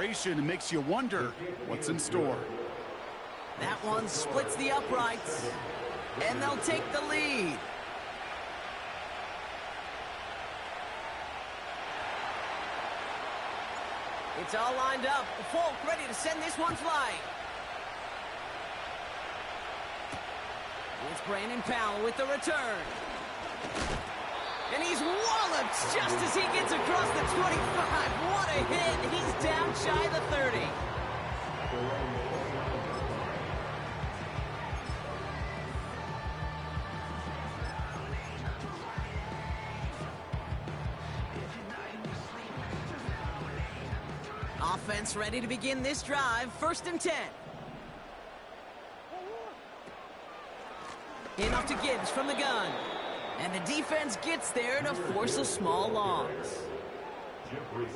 separation and makes you wonder what's in store. That one splits the uprights, and they'll take the lead. It's all lined up. Folk ready to send this one flying. It's Brandon Powell with the return. And he's walloped just as he gets across the 25. What a hit. He's down shy of the 30. Offense ready to begin this drive. 1st and 10. In off to Gibbs from the gun. And the defense gets there to force a small loss.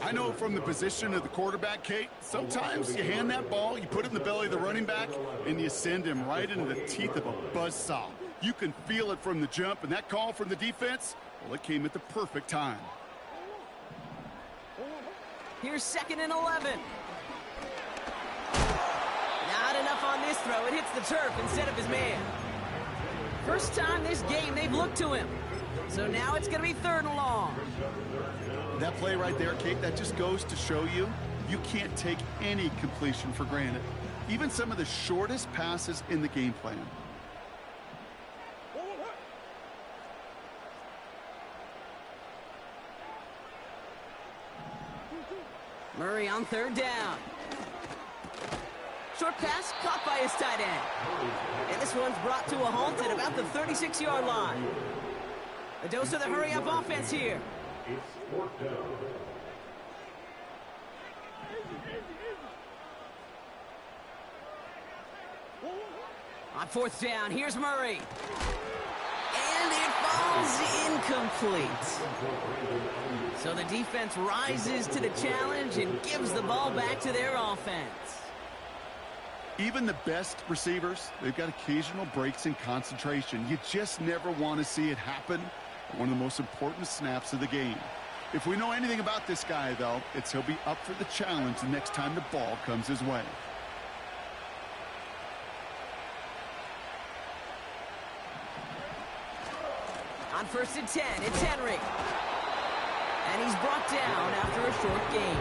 I know from the position of the quarterback, Kate, sometimes you hand that ball, you put it in the belly of the running back, and you send him right into the teeth of a buzzsaw. You can feel it from the jump, and that call from the defense, well, it came at the perfect time. Here's 2nd and 11. Not enough on this throw. It hits the turf instead of his man. First time this game they've looked to him. So now it's going to be 3rd and long. That play right there, Kate, that just goes to show you, you can't take any completion for granted. Even some of the shortest passes in the game plan. Murray on 3rd down. Short pass caught by his tight end. And this one's brought to a halt at about the 36-yard line. A dose of the hurry-up offense here. On 4th down, here's Murray. And it falls incomplete. So the defense rises to the challenge and gives the ball back to their offense. Even the best receivers, they've got occasional breaks in concentration. You just never want to see it happen at one of the most important snaps of the game. If we know anything about this guy, though, it's he'll be up for the challenge the next time the ball comes his way. On 1st and 10, it's Henry. And he's brought down after a short gain.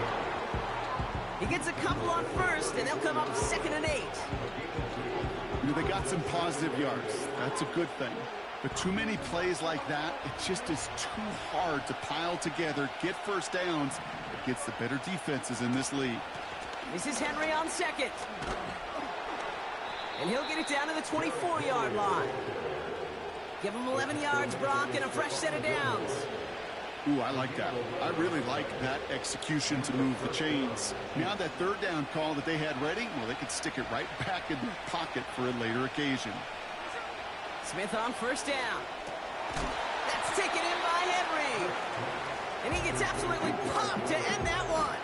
He gets a couple on 1st, and they'll come up 2nd and 8. You know, they got some positive yards. That's a good thing. But too many plays like that, it just is too hard to pile together, get first downs against the better defenses in this league. This is Henry on 2nd. And he'll get it down to the 24-yard line. Give him 11 yards, Brock, and a fresh set of downs. Ooh, I like that. I really like that execution to move the chains. Now that 3rd down call that they had ready, well, they could stick it right back in their pocket for a later occasion. Smith on 1st down. That's taken in by Henry. And he gets absolutely popped to end that one.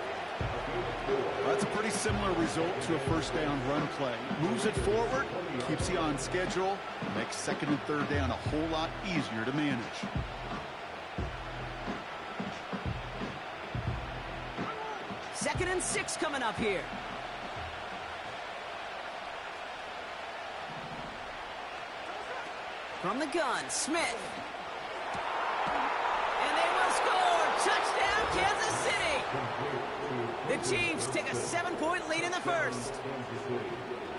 Well, that's a pretty similar result to a 1st down run play. Moves it forward, keeps you on schedule, makes 2nd and 3rd down a whole lot easier to manage. Second and 6 coming up here. From the gun, Smith. And they will score. Touchdown, Kansas City. The Chiefs take a 7-point lead in the 1st.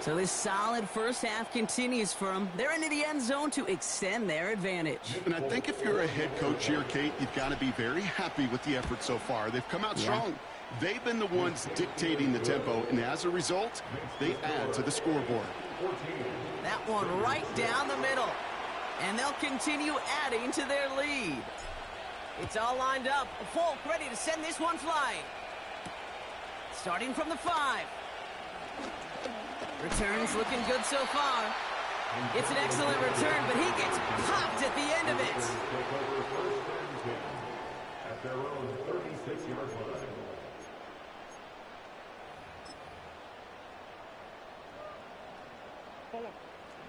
So this solid first half continues for them. They're into the end zone to extend their advantage. And I think if you're a head coach here, Kate, you've got to be very happy with the effort so far. They've come out strong. They've been the ones dictating the tempo, and as a result, they add to the scoreboard. That one right down the middle. And they'll continue adding to their lead. It's all lined up. Folk ready to send this one flying. Starting from the 5. Returns looking good so far. It's an excellent return, but he gets popped at the end of it. At their own 36-yard line.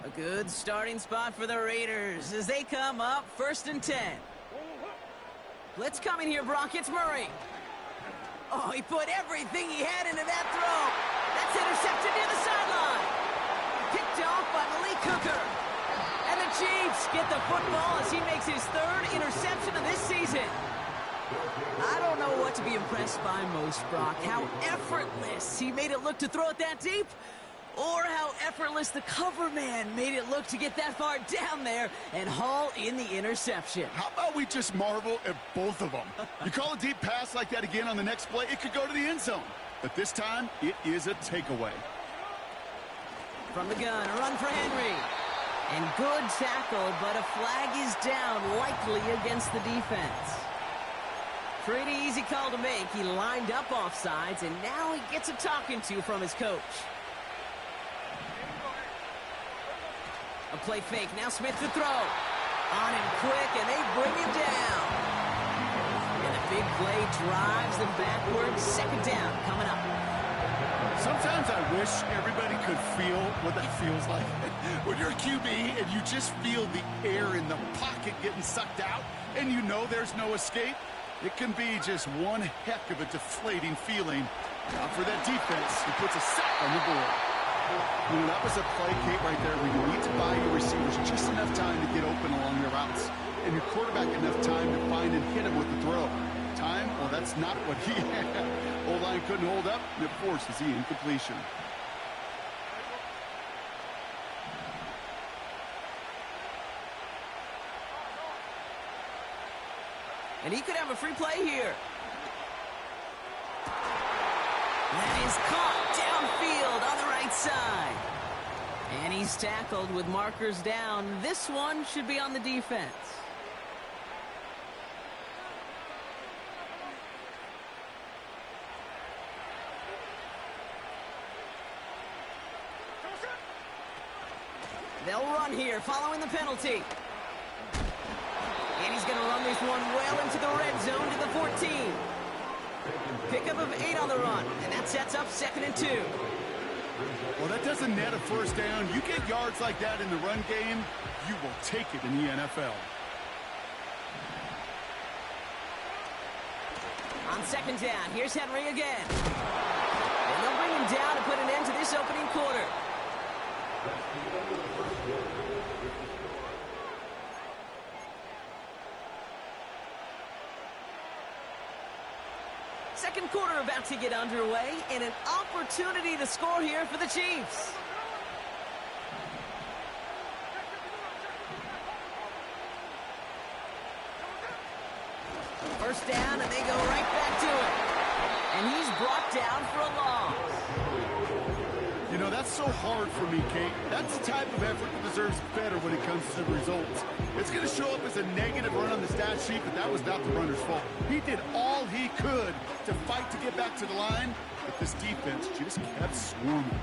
A good starting spot for the Raiders as they come up 1st and 10. Blitz coming here, Brock. It's Murray. Oh, he put everything he had into that to be impressed by most, Brock. How effortless he made it look to throw it that deep, or how effortless the cover man made it look to get that far down there and haul in the interception. How about we just marvel at both of them? You call a deep pass like that again on the next play, it could go to the end zone. But this time, it is a takeaway. From the gun, a run for Henry. And good tackle, but a flag is down, likely against the defense. Pretty easy call to make. He lined up offsides, and now he gets a talking to from his coach. A play fake. Now Smith to throw. On him quick, and they bring him down. And a big play drives them backwards. Second down coming up. Sometimes I wish everybody could feel what that feels like. When you're a QB and you just feel the air in the pocket getting sucked out and you know there's no escape, it can be just one heck of a deflating feeling. Now for that defense, who puts a sack on the board. You know, that was a play, Kate, right there where you need to buy your receivers just enough time to get open along their routes and your quarterback enough time to find and hit him with the throw. Time? Well, that's not what he had. O-line couldn't hold up, and it forces the incompletion. And he could have a free play here. That is caught downfield on the right side. And he's tackled with markers down. This one should be on the defense. They'll run here following the penalty. And he's going to run this one well into the red zone to the 14. Pickup of 8 on the run, and that sets up 2nd and 2. Well, that doesn't net a first down. You get yards like that in the run game, you will take it in the NFL. On 2nd down, here's Henry again. And they'll bring him down to put an end to this opening quarter. Second quarter about to get underway, and an opportunity to score here for the Chiefs. First down, and they go right back to it. And he's brought down for a loss. You know, that's so hard for me, Kate. That's the type of effort that deserves better when it comes to the results. It's going to show up as a negative run on the stat sheet, but that was not the runner's fault. He did all he could to fight to get back to the line, but this defense just kept swarming.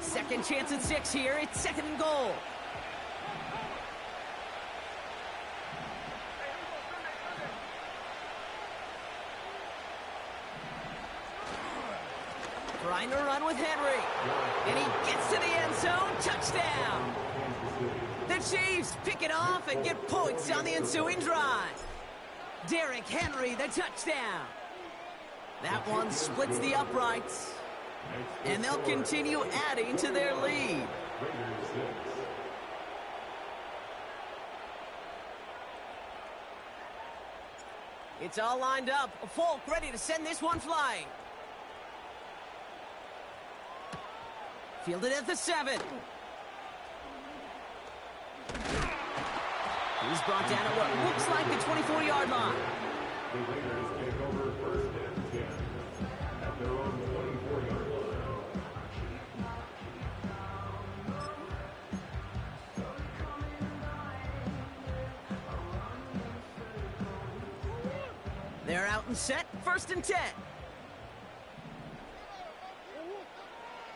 Second chance at 6 here. It's 2nd and goal. Trying to run with Henry. And he gets to the end zone. Touchdown. The Chiefs pick it off and get points on the ensuing drive. Derrick Henry, the touchdown. That one splits the uprights. And they'll continue adding to their lead. It's all lined up. Folk ready to send this one flying. Fielded at the 7. He's brought down at what looks like the 24-yard line. The Raiders take over 1st and 10 at their own 24-yard line. They're out and set. 1st and 10.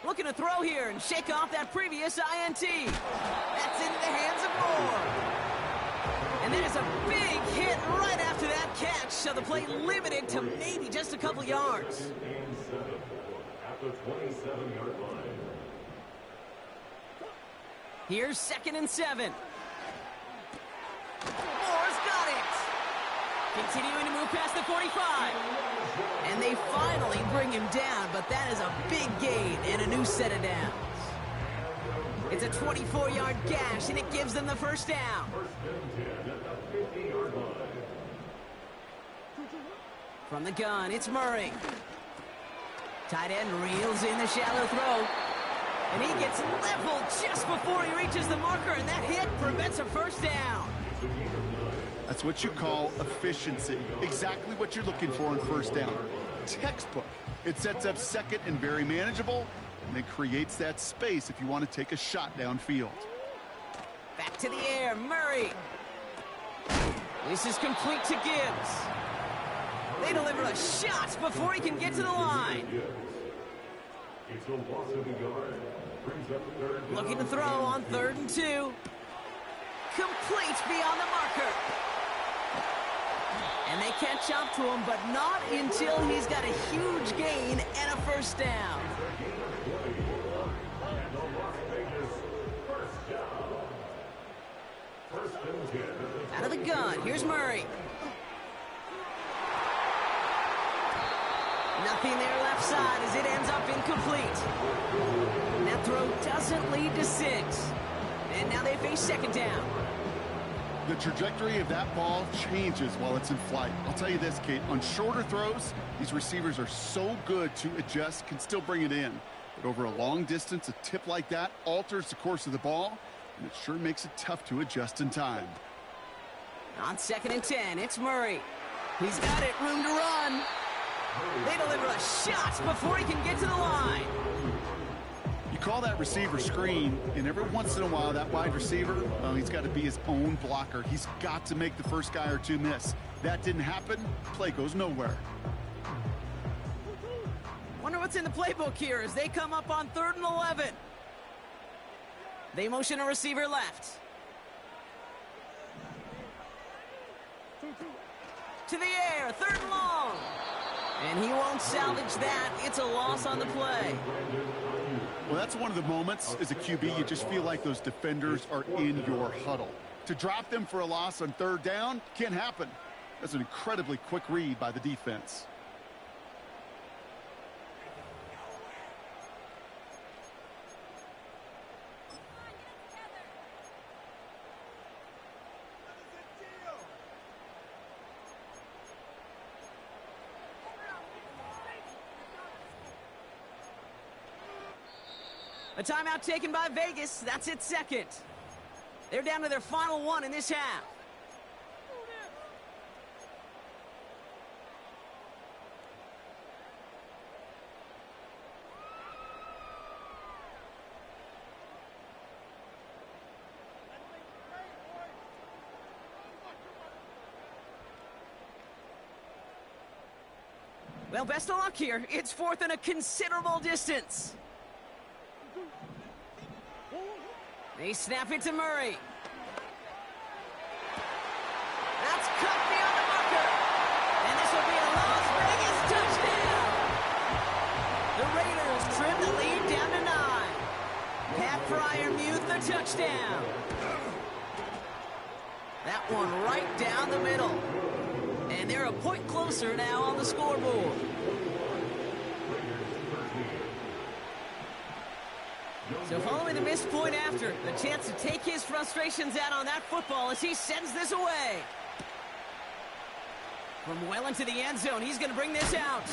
Looking to throw here and shake off that previous INT. That's into the hands of Moore. And there's a big hit right after that catch, so the play limited to maybe just a couple yards. At the 27-yard line. Here's 2nd and 7. Moore's got it. Continuing to move past the 45. And they finally bring him down, but that is a big gain and a new set of downs. It's a 24-yard gash, and it gives them the first down. From the gun, it's Murray. Tight end reels in the shallow throw. And he gets leveled just before he reaches the marker, and that hit prevents a first down. That's what you call efficiency. Exactly what you're looking for on first down. Textbook. It sets up second and very manageable, and it creates that space if you want to take a shot downfield. Back to the air, Murray. This is complete to Gibbs. They deliver a shot before he can get to the line. It's a loss of a yard. Brings up third down. Looking to throw on 3rd and 2. Complete beyond the marker. And they catch up to him, but not until he's got a huge gain and a first down. And the Las Vegas first down. First and 10. Out of the gun, here's Murray. Nothing there left side as it ends up incomplete. That throw doesn't lead to 6. And now they face second down. The trajectory of that ball changes while it's in flight. I'll tell you this, Kate, on shorter throws, these receivers are so good to adjust, can still bring it in. But over a long distance, a tip like that alters the course of the ball, and it sure makes it tough to adjust in time. On 2nd and 10, it's Murray. He's got it, room to run. They deliver a shot before he can get to the line. You call that receiver screen, and every once in a while, that wide receiver, well, he's got to be his own blocker. He's got to make the first guy or two miss. That didn't happen, play goes nowhere. Wonder what's in the playbook here as they come up on 3rd and 11. They motion a receiver left. To the air, 3rd and long. And he won't salvage that. It's a loss on the play. Well, that's one of the moments as a QB, you just feel like those defenders are in your huddle. To drop them for a loss on 3rd down can't happen. That's an incredibly quick read by the defense. A timeout taken by Vegas. That's its second. They're down to their final one in this half. Well, best of luck here. It's 4th and a considerable distance. They snap it to Murray. That's cut beyond the marker. And this will be a Las Vegas touchdown. The Raiders trim the lead down to 9. Pat Fryermuth the touchdown. That one right down the middle. And they're a point closer now on the scoreboard. So following the missed point after, a chance to take his frustrations out on that football as he sends this away. From well into the end zone, he's going to bring this out.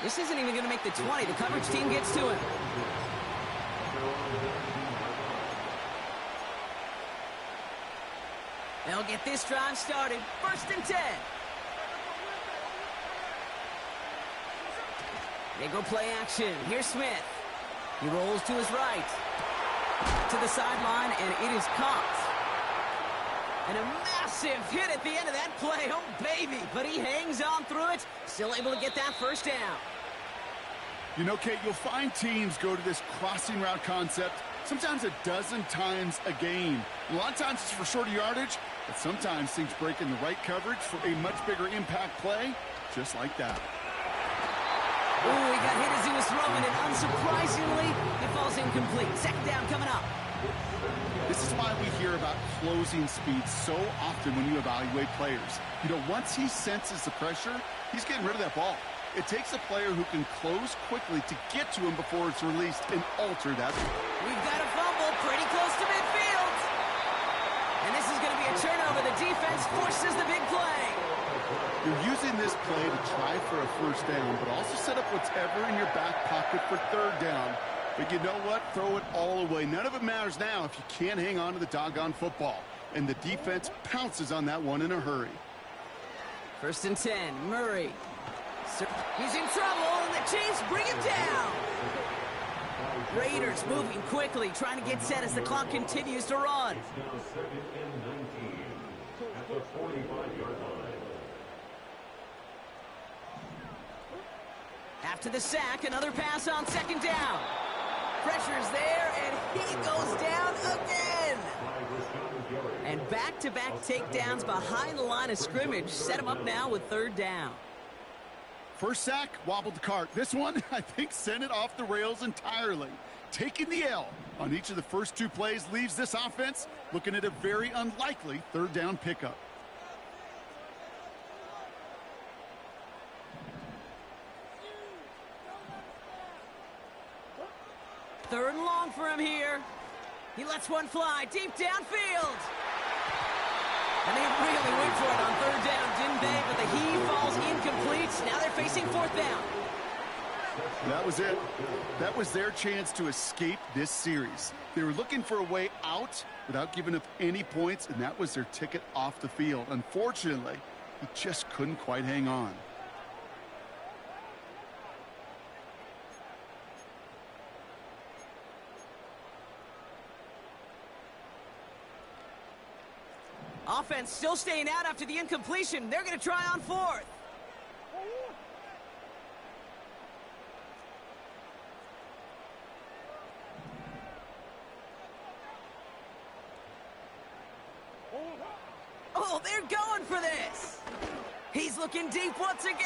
This isn't even going to make the 20. The coverage team gets to him. They'll get this drive started. 1st and 10. They go play action. Here's Smith. He rolls to his right. To the sideline, and it is caught. And a massive hit at the end of that play. Oh, baby. But he hangs on through it. Still able to get that first down. You know, Kate, you'll find teams go to this crossing route concept sometimes a dozen times a game. A lot of times it's for shorter yardage, but sometimes things break in the right coverage for a much bigger impact play, just like that. Ooh, he got hit as he was throwing, and unsurprisingly, it falls incomplete. Second down coming up. This is why we hear about closing speed so often when you evaluate players. You know, once he senses the pressure, he's getting rid of that ball. It takes a player who can close quickly to get to him before it's released and alter that. We've got a fumble. Pretty close to midfield. And this is going to be a turnover. The defense forces the big play. You're using this play to try for a first down, but also set up whatever in your back pocket for third down. But you know what? Throw it all away. None of it matters now if you can't hang on to the doggone football. And the defense pounces on that one in a hurry. 1st and 10, Murray. He's in trouble, and the Chiefs bring him down. Raiders moving quickly, trying to get set as the clock continues to run. It's now 2nd and 19 at the 45-yard line. After the sack, another pass on 2nd down. Pressure's there, and he goes down again. And back-to-back takedowns behind the line of scrimmage set him up now with 3rd down. First sack, wobbled the cart. This one, I think, sent it off the rails entirely. Taking the L on each of the first 2 plays leaves this offense looking at a very unlikely 3rd down pickup. Third and long for him here. He lets one fly deep downfield. And they really went for it on 3rd down, didn't they? But the heave falls incomplete. Now they're facing 4th down. That was it. That was their chance to escape this series. They were looking for a way out without giving up any points, and that was their ticket off the field. Unfortunately, he just couldn't quite hang on. Offense still staying out after the incompletion. They're going to try on 4th. Oh, they're going for this. He's looking deep once again.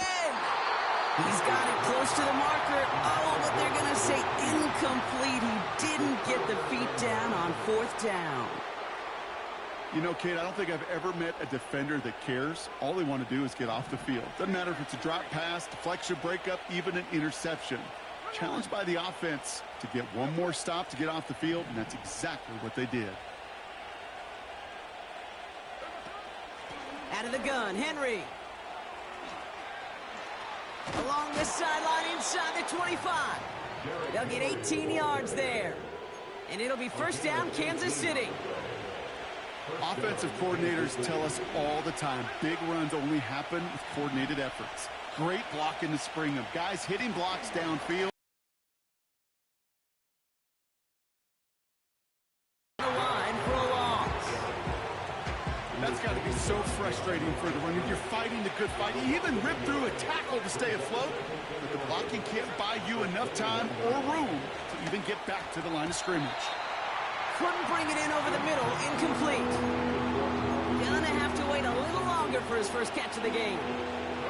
He's got it close to the marker. Oh, but they're going to say incomplete. He didn't get the feet down on 4th down. You know, Kate, I don't think I've ever met a defender that cares. All they want to do is get off the field. Doesn't matter if it's a drop pass, deflection, breakup, even an interception. Challenged by the offense to get one more stop to get off the field, and that's exactly what they did. Out of the gun, Henry. Along this sideline inside the 25. They'll get 18 yards there. And it'll be 1st down, Kansas City. Offensive coordinators tell us all the time, big runs only happen with coordinated efforts. Great blocking to spring them. Guys hitting blocks downfield. The line for a loss. That's got to be so frustrating for the runner. You're fighting the good fight. You even rip through a tackle to stay afloat, but the blocking can't buy you enough time or room to even get back to the line of scrimmage. Couldn't bring it in over the middle. Incomplete. Gonna have to wait a little longer for his first catch of the game.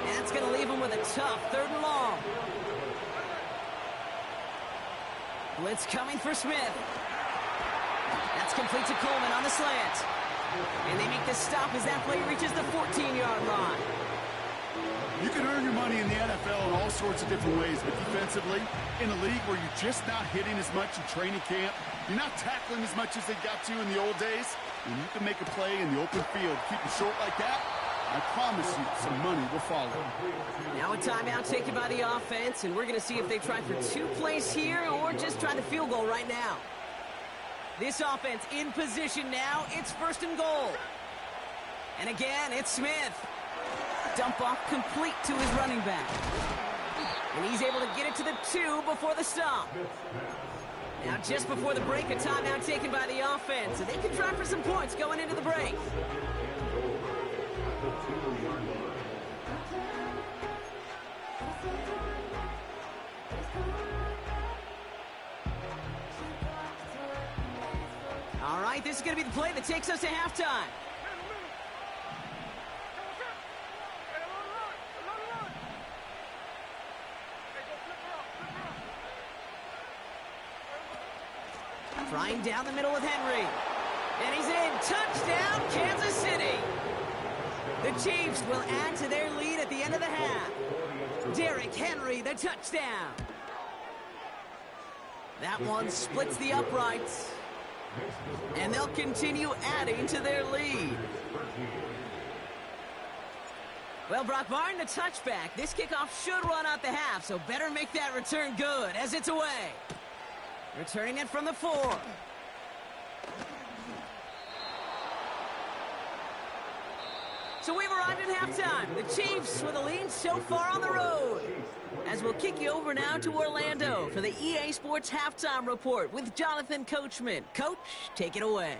That's gonna leave him with a tough 3rd and long. Blitz coming for Smith. That's complete to Coleman on the slant. And they make the stop as that play reaches the 14-yard line. You can earn your money in the NFL in all sorts of different ways, but defensively, in a league where you're just not hitting as much in training camp, you're not tackling as much as they got to in the old days, when you can make a play in the open field, keep it short like that, I promise you some money will follow. Now a timeout taken by the offense, and we're going to see if they try for 2 plays here or just try the field goal right now. This offense in position now. It's 1st and goal. And again, it's Smith. Dump off complete to his running back. And he's able to get it to the 2 before the stop. Now just before the break, a timeout taken by the offense. And they can try for some points going into the break. All right, this is going to be the play that takes us to halftime. Flying down the middle with Henry. And he's in. Touchdown, Kansas City. The Chiefs will add to their lead at the end of the half. Derrick Henry, the touchdown. That one splits the uprights. And they'll continue adding to their lead. Well, Brock, barring the touchback, this kickoff should run out the half, so better make that return good as it's away. Returning it from the 4. So we've arrived at halftime. The Chiefs with a lead so far on the road. As we'll kick you over now to Orlando for the EA Sports Halftime Report with Jonathan Coachman. Coach, take it away.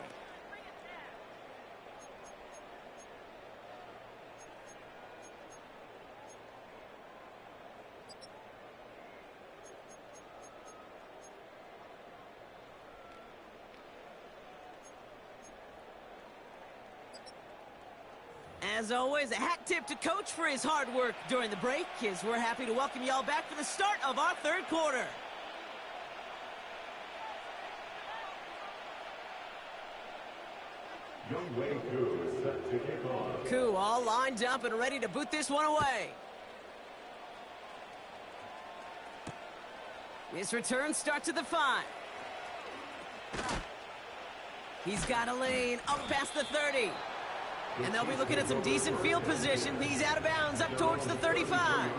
As always, a hat tip to Coach for his hard work during the break, as we're happy to welcome y'all back for the start of our third quarter. Young Wei Koo is set to kick off. Koo all lined up and ready to boot this one away. His return starts at the 5. He's got a lane up past the 30. And they'll be looking at some decent field position. He's out of bounds up towards the 35.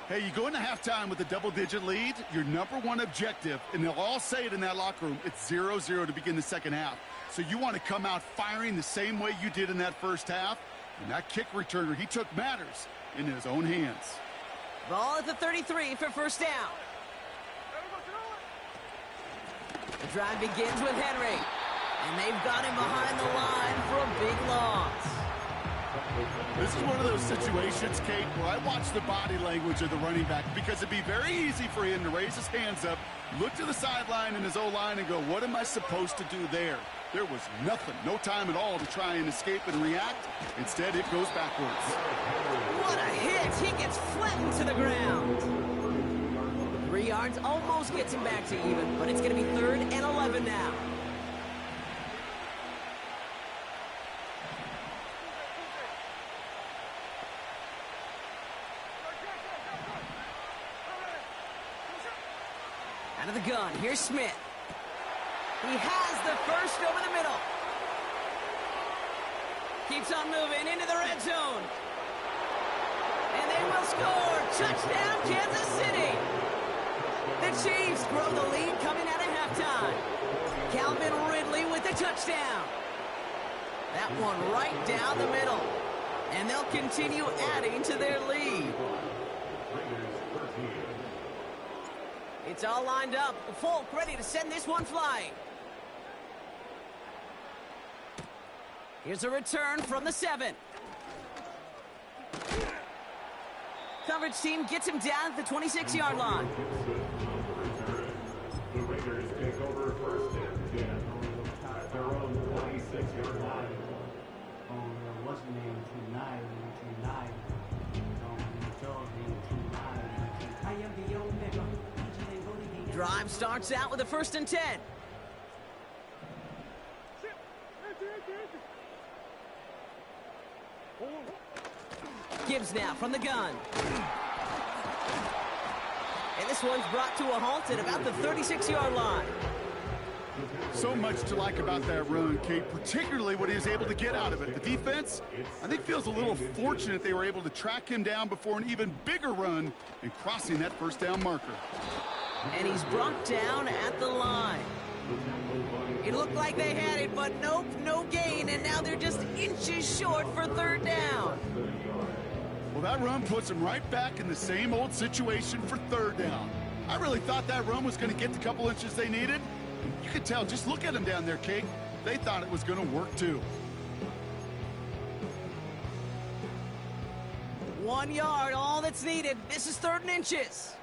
Hey, you go into halftime with a double-digit lead, your number one objective, and they'll all say it in that locker room, it's 0-0 to begin the second half. So you want to come out firing the same way you did in that first half. And that kick returner, he took matters in his own hands. Ball at the 33 for first down. The drive begins with Henry. And they've got him behind the line for a big loss. This is one of those situations, Kate, where I watch the body language of the running back because it'd be very easy for him to raise his hands up, look to the sideline in his O-line and go, what am I supposed to do there? There was nothing, no time at all to try and escape and react. Instead, it goes backwards. What a hit! He gets flattened to the ground. 3 yards almost gets him back to even, but it's going to be 3rd and 11 now. Out of the gun, here's Smith. He has the first over the middle. Keeps on moving into the red zone. And they will score. Touchdown, Kansas City. The Chiefs grow the lead coming out of halftime. Calvin Ridley with the touchdown. That one right down the middle. And they'll continue adding to their lead. It's all lined up. Folk ready to send this one flying. Here's a return from the 7. Coverage team gets him down at the 26-yard line. The Raiders take over first and 10 at their own 26-yard line. What's the name? Tonight. I am the Omega. Drive starts out with a 1st and 10. Gibbs now from the gun. And this one's brought to a halt at about the 36-yard line. So much to like about that run, Kate, particularly what he was able to get out of it. The defense, I think, feels a little fortunate they were able to track him down before an even bigger run and crossing that first down marker. And he's brought down at the line. It looked like they had it, but nope, no gain, and now they're just inches short for 3rd down. Well, that run puts them right back in the same old situation for 3rd down. I really thought that run was going to get the couple inches they needed. You could tell, just look at them down there, Kate. They thought it was going to work too. 1 yard, all that's needed. This is 3rd and inches.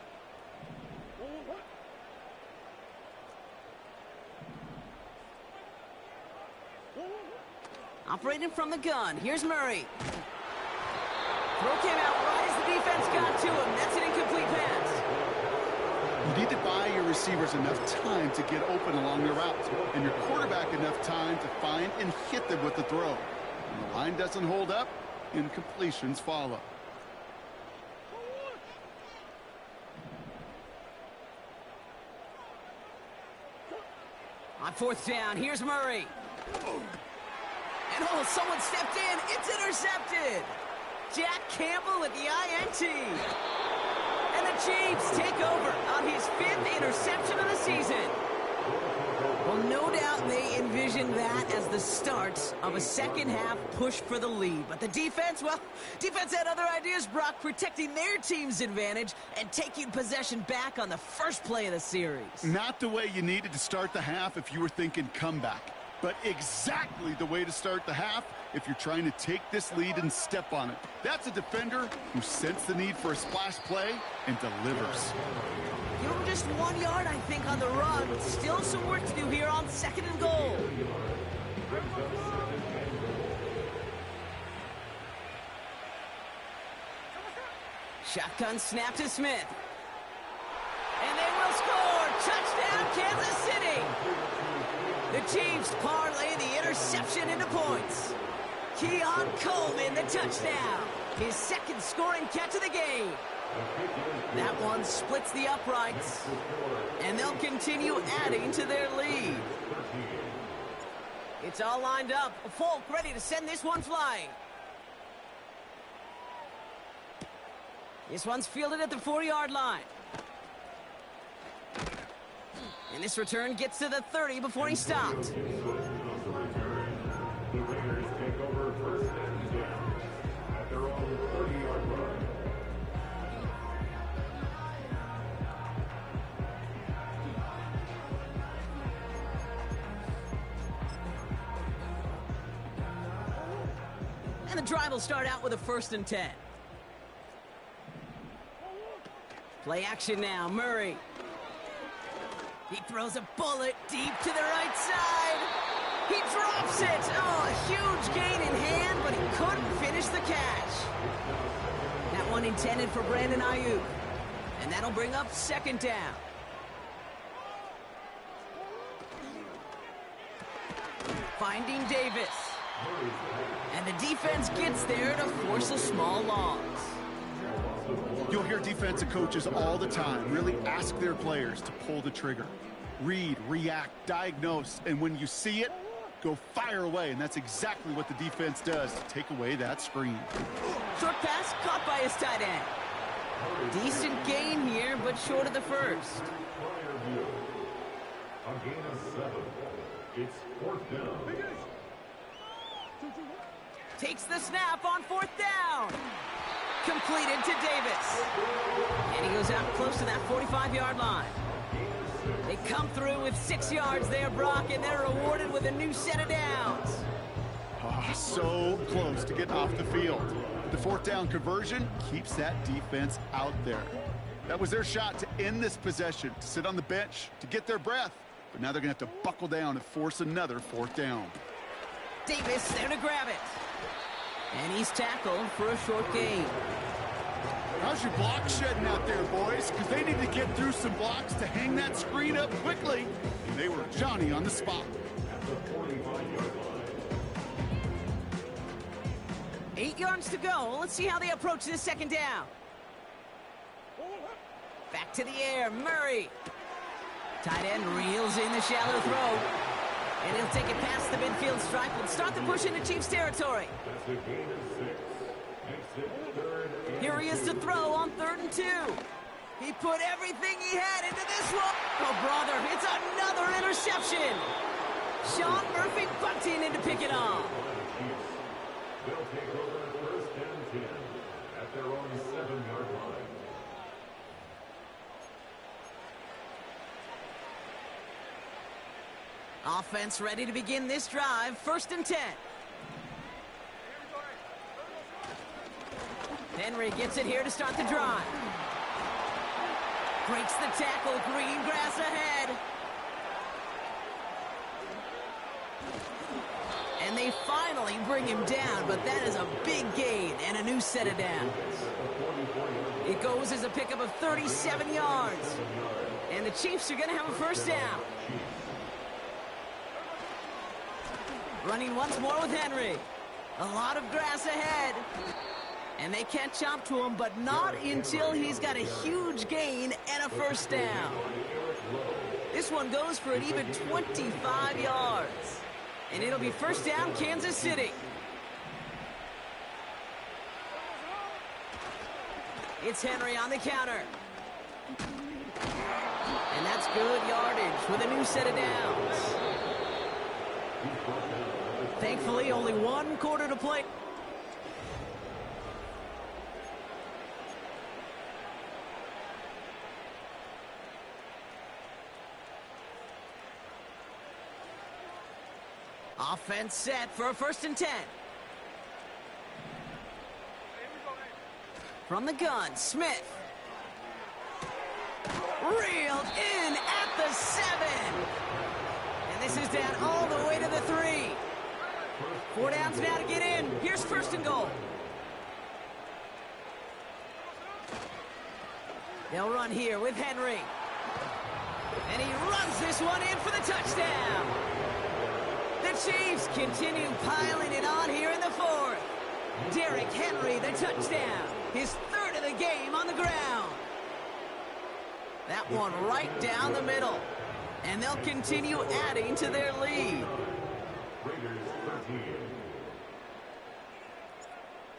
Operating from the gun, here's Murray. Throw came out right as the defense got to him. That's an incomplete pass. You need to buy your receivers enough time to get open along their routes, and your quarterback enough time to find and hit them with the throw. When the line doesn't hold up, incompletions follow. On 4th down. Here's Murray. And oh, someone stepped in. It's intercepted. Jack Campbell with the INT. And the Chiefs take over on his 5th interception of the season. Well, no doubt they envisioned that as the start of a second-half push for the lead. But the defense, well, defense had other ideas, Brock, protecting their team's advantage and taking possession back on the first play of the series. Not the way you needed to start the half if you were thinking comeback, but exactly the way to start the half if you're trying to take this lead and step on it. That's a defender who sensed the need for a splash play and delivers. Give him just 1 yard, I think, on the run. Still some work to do here on 2nd and goal. Shotgun snap to Smith. And they will score. Touchdown, Kansas City. The Chiefs parlay the interception into points. Keon Coleman, the touchdown. His 2nd scoring catch of the game. That one splits the uprights, and they'll continue adding to their lead. It's all lined up. Folk ready to send this one flying. This one's fielded at the 4-yard line. And this return gets to the 30 before he's stopped. The Raiders take over 1st and 10 at their own 30-yard line. And the drive will start out with a 1st and 10. Play action now, Murray. He throws a bullet deep to the right side. He drops it. Oh, a huge gain in hand, but he couldn't finish the catch. That one intended for Brandon Ayuk. And that'll bring up 2nd down. Finding Davis. And the defense gets there to force a small loss. You'll hear defensive coaches all the time really ask their players to pull the trigger. Read, react, diagnose, and when you see it, go fire away. And that's exactly what the defense does to take away that screen. Short pass caught by his tight end. Decent gain here, but short of the 1st. A gain of 7. It's 4th down. Takes the snap on 4th down. Completed to Davis. And he goes out close to that 45-yard line. They come through with 6 yards there, Brock, and they're rewarded with a new set of downs. Oh, so close to getting off the field. The 4th down conversion keeps that defense out there. That was their shot to end this possession, to sit on the bench, to get their breath. But now they're going to have to buckle down and force another 4th down. Davis there to grab it. And he's tackled for a short gain. How's your block shedding out there, boys? Because they need to get through some blocks to hang that screen up quickly. And they were Johnny on the spot. 8 yards to go. Let's see how they approach this 2nd down. Back to the air, Murray. Tight end reels in the shallow throw. And he'll take it past the midfield stripe and start the push into Chiefs territory. Here he is to throw on 3rd and 2. He put everything he had into this one. Oh, brother, it's another interception. Sean Murphy bunting in to pick it off. They'll take over 1st and 10 at their own 7-yard line. Offense ready to begin this drive. 1st and 10. Henry gets it here to start the drive. Breaks the tackle. Green grass ahead. And they finally bring him down, but that is a big gain and a new set of downs. It goes as a pickup of 37 yards. And the Chiefs are going to have a 1st down. Running once more with Henry. A lot of grass ahead. And they can't chop to him, but not until he's got a huge gain and a 1st down. This one goes for an even 25 yards. And it'll be first down, Kansas City. It's Henry on the counter. And that's good yardage with a new set of downs. Thankfully, only one quarter to play. Offense set for a 1st and 10. From the gun, Smith. Reeled in at the 7. And this is down all the way to the 3. 4 downs now to get in. Here's 1st and goal. They'll run here with Henry. And he runs this one in for the touchdown. The Chiefs continue piling it on here in the 4th. Derrick Henry, the touchdown. His 3rd of the game on the ground. That one right down the middle. And they'll continue adding to their lead.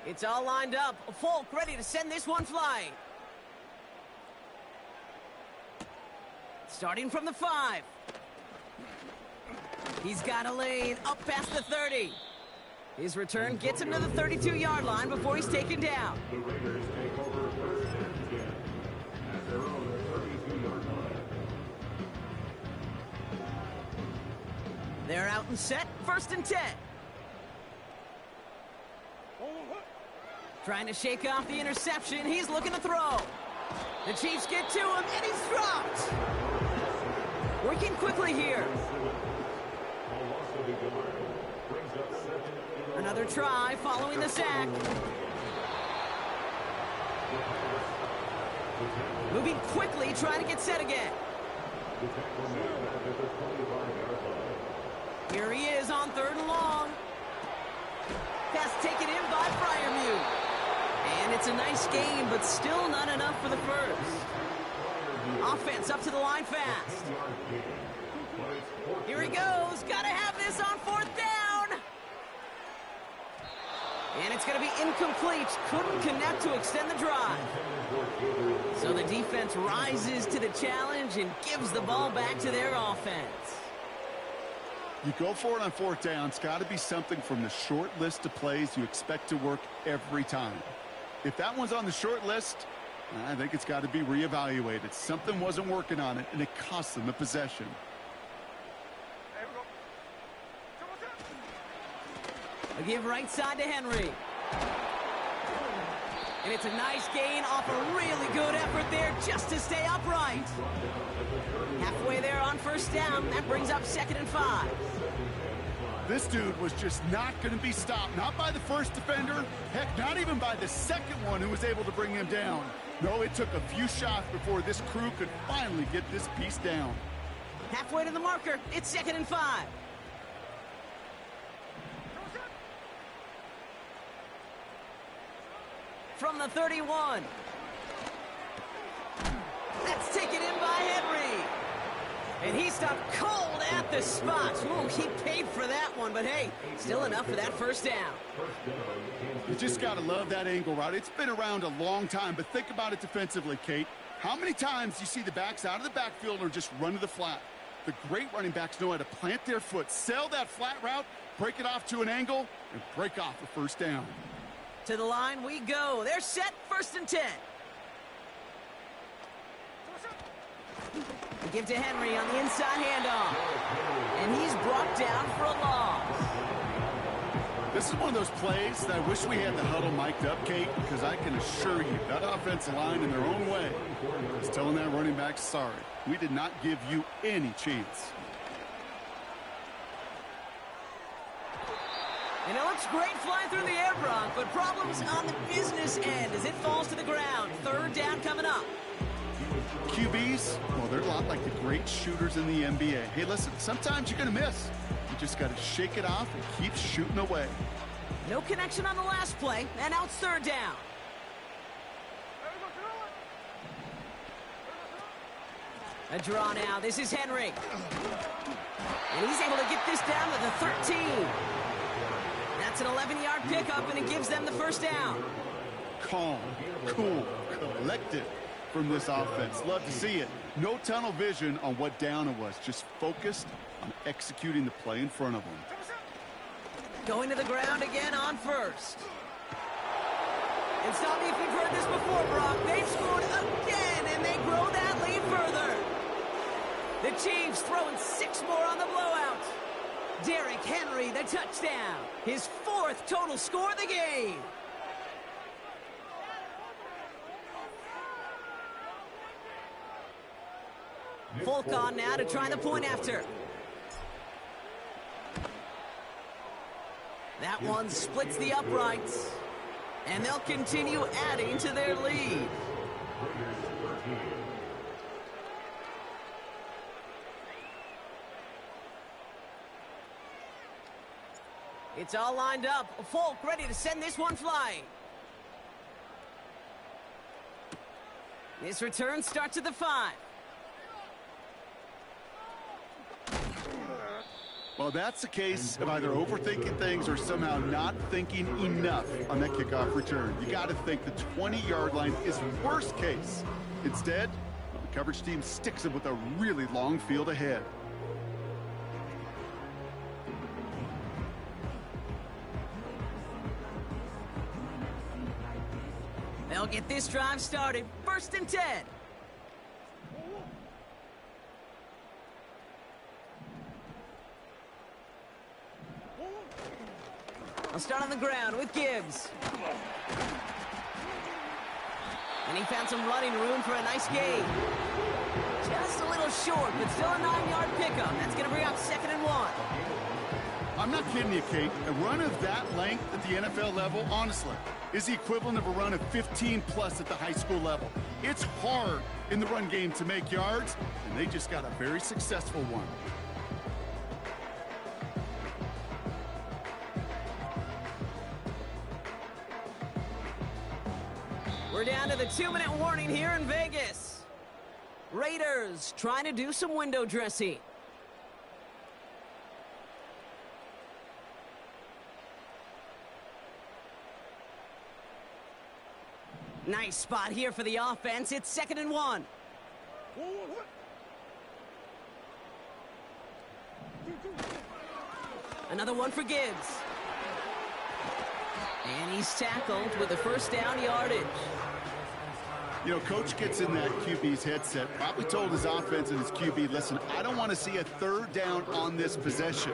It's all lined up. Folk ready to send this one flying. Starting from the 5. He's got a lane up past the 30. His return gets him to the 32-yard line before he's taken down. The Raiders take over 1st and 10 at their own 32-yard line. They're out and set, 1st and 10. Trying to shake off the interception. He's looking to throw. The Chiefs get to him, and he's dropped. Working quickly here. Another try following the sack. Moving quickly, trying to get set again. Here he is on 3rd and long. Pass taken in by Freiermuth. And it's a nice game, but still not enough for the 1st. Offense up to the line fast. Here he goes. Got to have this on 4th down. And it's going to be incomplete. Couldn't connect to extend the drive. So the defense rises to the challenge and gives the ball back to their offense. You go for it on 4th down. It's got to be something from the short list of plays you expect to work every time. If that one's on the short list, I think it's got to be reevaluated. Something wasn't working on it, and it cost them the possession. A give right side to Henry. And it's a nice gain off a really good effort there just to stay upright. Halfway there on 1st down. That brings up 2nd and 5. This dude was just not going to be stopped. Not by the 1st defender. Heck, not even by the 2nd one who was able to bring him down. No, it took a few shots before this crew could finally get this piece down. Halfway to the marker. It's 2nd and 5. From the 31. That's taken in by Henry. And he stopped cold at the spot. Ooh, he paid for that one, but hey, still enough for that 1st down. You just got to love that angle route. It's been around a long time, but think about it defensively, Kate. How many times you see the backs out of the backfield or just run to the flat? The great running backs know how to plant their foot, sell that flat route, break it off to an angle, and break off the 1st down. To the line we go. They're set, 1st and 10. They give to Henry on the inside handoff. And he's brought down for a loss. This is one of those plays that I wish we had the huddle mic'd up, Kate, because I can assure you that offensive line in their own way is telling that running back, sorry, we did not give you any chance. And it looks great flying through the air, Bronk, but problems on the business end as it falls to the ground. 3rd down coming up. QBs, well, they're a lot like the great shooters in the NBA. Hey, listen, sometimes you're going to miss. You just got to shake it off and keep shooting away. No connection on the last play, and now it's 3rd down. A draw now. This is Henry. And he's able to get this down to the 13. That's an 11-yard pickup, and it gives them the first down. Calm, cool, collected from this offense. Love to see it. No tunnel vision on what down it was. Just focused on executing the play in front of them. Going to the ground again on first. And stop me if you've heard this before, Brock. They've scored again, and they grow that lead further. The Chiefs throwing 6 more on the blowout. Derrick Henry, the touchdown. His 4th total score of the game. Folk on now to try the point after. That one splits the uprights. And they'll continue adding to their lead. It's all lined up. Folk ready to send this one flying. This return starts at the 5. Well, that's the case of either overthinking things or somehow not thinking enough on that kickoff return. You got to think the 20-yard line is worst case. Instead, well, the coverage team sticks it with a really long field ahead. They'll get this drive started. 1st and 10. I'll start on the ground with Gibbs. And he found some running room for a nice gain. Just a little short, but still a 9-yard pickup. That's going to bring up 2nd and 1. I'm not kidding you, Kate. A run of that length at the NFL level, honestly, is the equivalent of a run of 15-plus at the high school level. It's hard in the run game to make yards, and they just got a very successful one. We're down to the 2-minute warning here in Vegas. Raiders trying to do some window dressing. Nice spot here for the offense. It's 2nd and 1. Another one for Gibbs. And he's tackled with the first down yardage. You know, coach gets in that QB's headset, probably told his offense and his QB, listen, I don't want to see a 3rd down on this possession,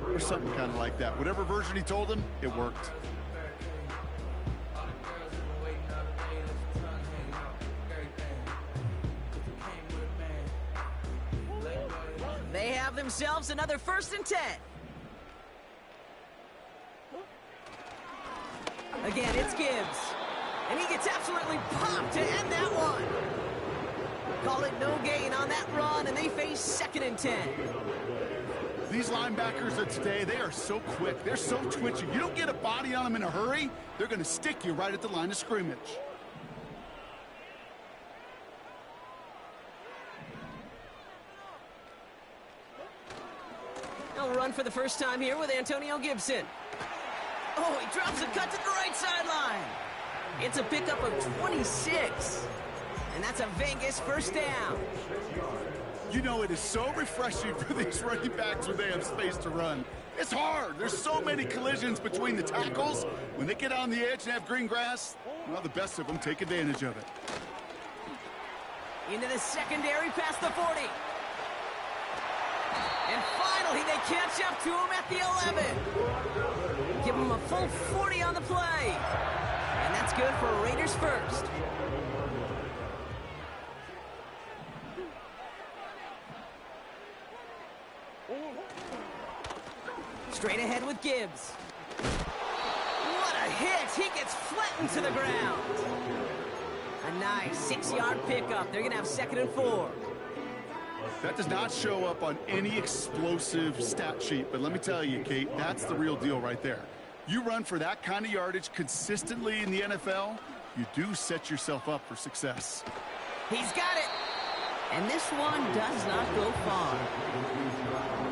or something kind of like that. Whatever version he told him, it worked. They have themselves another 1st and 10. Again, it's Gibbs. And he gets absolutely popped to end that one. Call it no gain on that run, and they face 2nd and 10. These linebackers of today, they are so quick. They're so twitchy. You don't get a body on them in a hurry, they're going to stick you right at the line of scrimmage. They'll run for the first time here with Antonio Gibson. Oh, he drops a cut to the right sideline. It's a pickup of 26. And that's a Vegas first down. You know, it is so refreshing for these running backs when they have space to run. It's hard. There's so many collisions between the tackles. When they get on the edge and have green grass, well, the best of them take advantage of it. Into the secondary past the 40. And finally, they catch up to him at the 11. Give him a full 40 on the play. And that's good for Raiders first. Straight ahead with Gibbs. What a hit! He gets flattened to the ground. A nice 6-yard pickup. They're going to have 2nd and 4. That does not show up on any explosive stat sheet, but let me tell you, Kate, that's the real deal right there. You run for that kind of yardage consistently in the NFL, you do set yourself up for success. He's got it. And this one does not go far.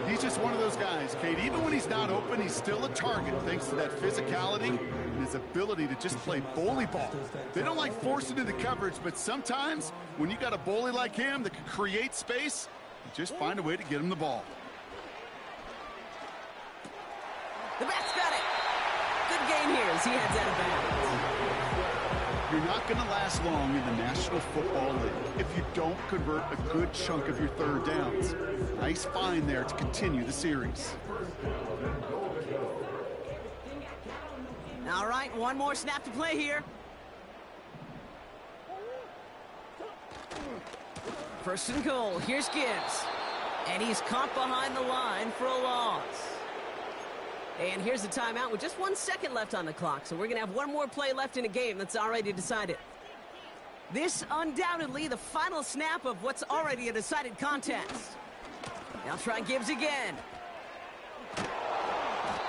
He's just one of those guys, Kate. Even when he's not open, he's still a target thanks to that physicality and his ability to just play bully ball. They don't like forcing into coverage, but sometimes when you got a bully like him that can create space, you just find a way to get him the ball. The back's got it. Good gain here as he heads out of bounds. You're not going to last long in the National Football League if you don't convert a good chunk of your third downs. Nice find there to continue the series. All right, one more snap to play here. First and goal. Here's Gibbs. And he's caught behind the line for a loss. And here's the timeout with just 1 second left on the clock. So we're going to have one more play left in a game that's already decided. This undoubtedly the final snap of what's already a decided contest. Now try Gibbs again.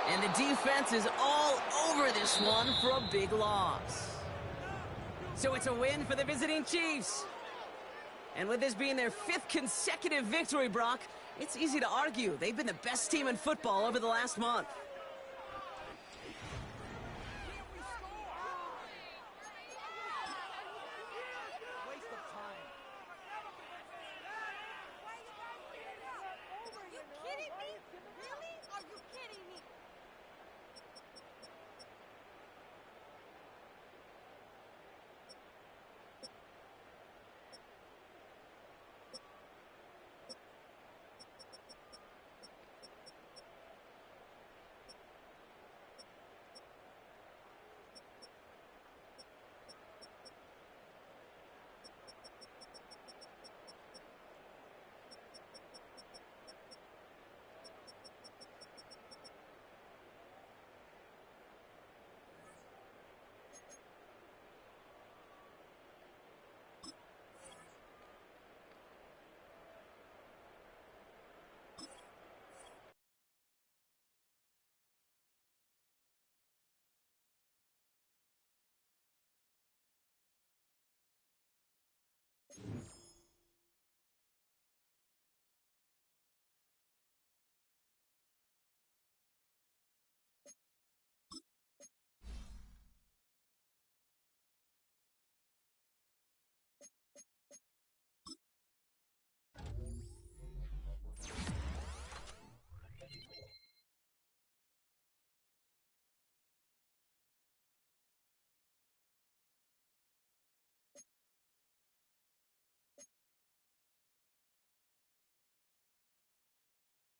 And the defense is all over this one for a big loss. So it's a win for the visiting Chiefs. And with this being their 5th consecutive victory, Brock, it's easy to argue they've been the best team in football over the last month.